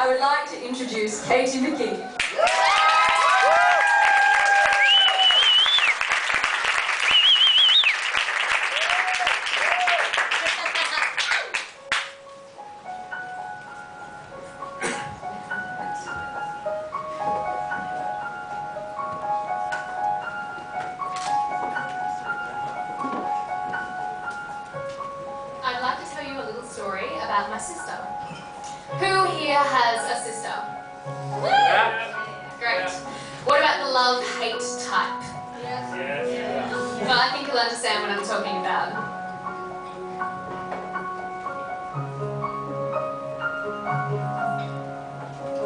I would like to introduce Katie McKee. I'd like to tell you a little story about my sister. Who here has a sister? Yeah. Great. What about the love-hate type? Yes. Well, I think you'll understand what I'm talking about.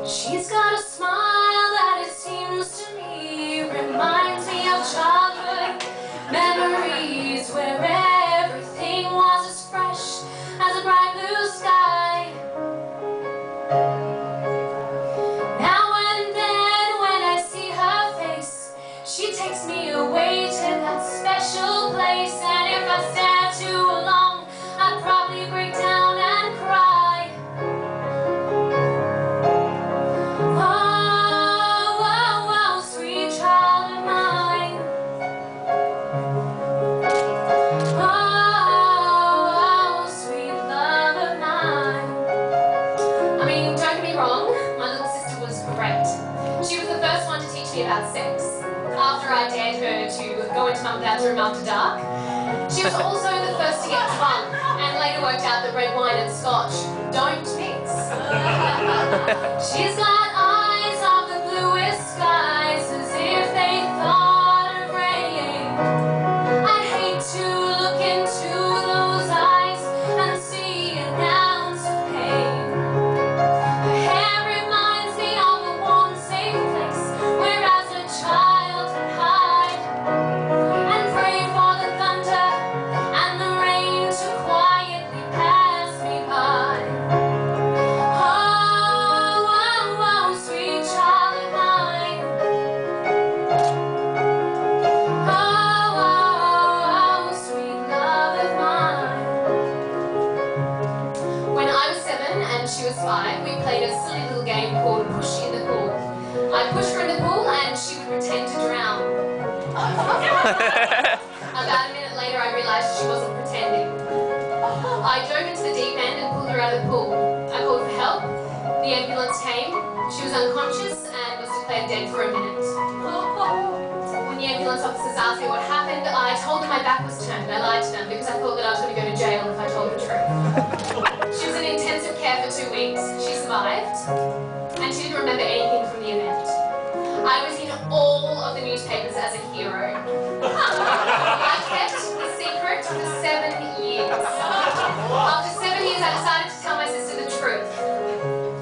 She's got a smile that it seems to me reminds me of childhood memories where everything was as fresh as a bright blue sky. Now and then when I see her face, she takes me away to that special place, and if I stare too long, I'd probably break down and cry. About sex. After I dared her to go into Mum and Dad's room after dark, she was also the first to get drunk and later worked out that red wine and scotch don't mix. She's got eyes of the bluest skies as if they thought of rain. I'd hate to look into those eyes and see an ounce of pain. Her hair reminds me of a warm, safe place where child can hide and pray for the thunder and the rain to quietly pass me by. Oh, oh, oh, sweet child of mine. Oh, oh, oh, sweet love of mine. When I was 7 and she was 5, we played a silly little game called Push in the Pool. I pushed her in the pool and she would pretend to drown. About a minute later I realised she wasn't pretending. I dove into the deep end and pulled her out of the pool. I called for help. The ambulance came. She was unconscious and was declared dead for a minute. When the ambulance officers asked me what happened, I told them my back was turned. I lied to them because I thought that I was going to go to jail if I told the truth. She was in intensive care for 2 weeks. She survived. And she didn't remember anything from the event. I was in all of the newspapers as a hero. I kept the secret for 7 years. After 7 years, I decided to tell my sister the truth.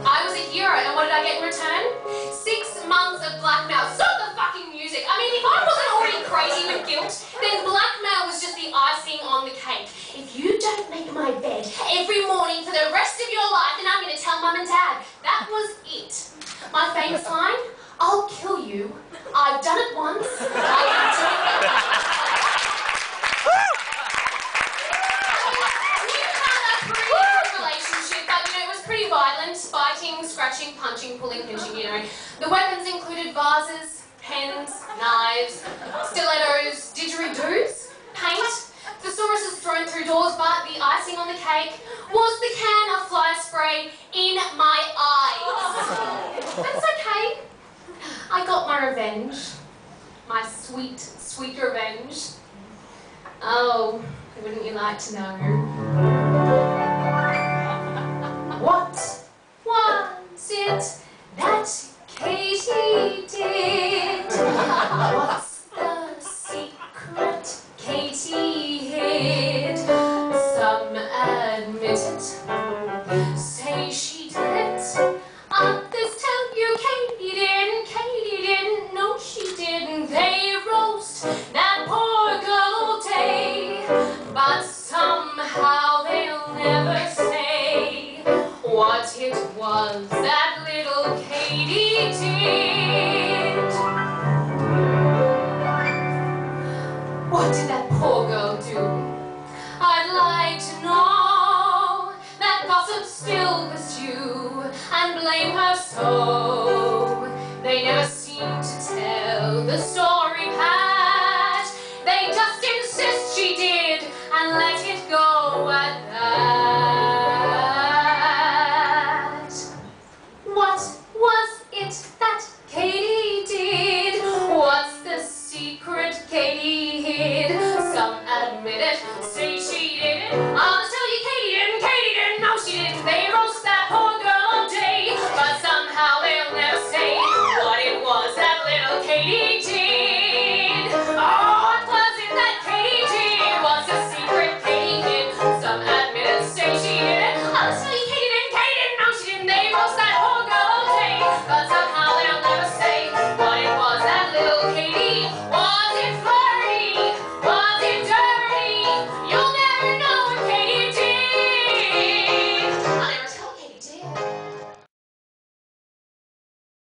I was a hero, and what did I get in return? 6 months of blackmail. Stop the fucking music! I mean, if I wasn't already crazy with guilt, then blackmail was just the icing on the cake. If you don't make my bed every morning for the rest of your life, then I'm going to tell Mum and Dad. That was it. My famous line, I'll kill you. I've done it once. I can do it again. We had a pretty good relationship, but you know, it was pretty violent. Fighting, scratching, punching, pulling, pinching, you know. The weapons included vases, pens, knives, stilettos, didgeridoos, paint, thesauruses thrown through doors, but the icing on the cake was the can of fly spray in my eyes. That's okay. I got my revenge. My sweet, sweet revenge. Oh, wouldn't you like to know? What was it that Katie did? What's the secret Katie hid? Some admit it, say she did it. Others tell you Katie didn't, no she didn't. They roast that poor girl all day, but somehow they'll never say what it was that little Katie did. What did that poor girl do? I'd like to know. That gossip still will pursue and blame her so. They never seem to tell the story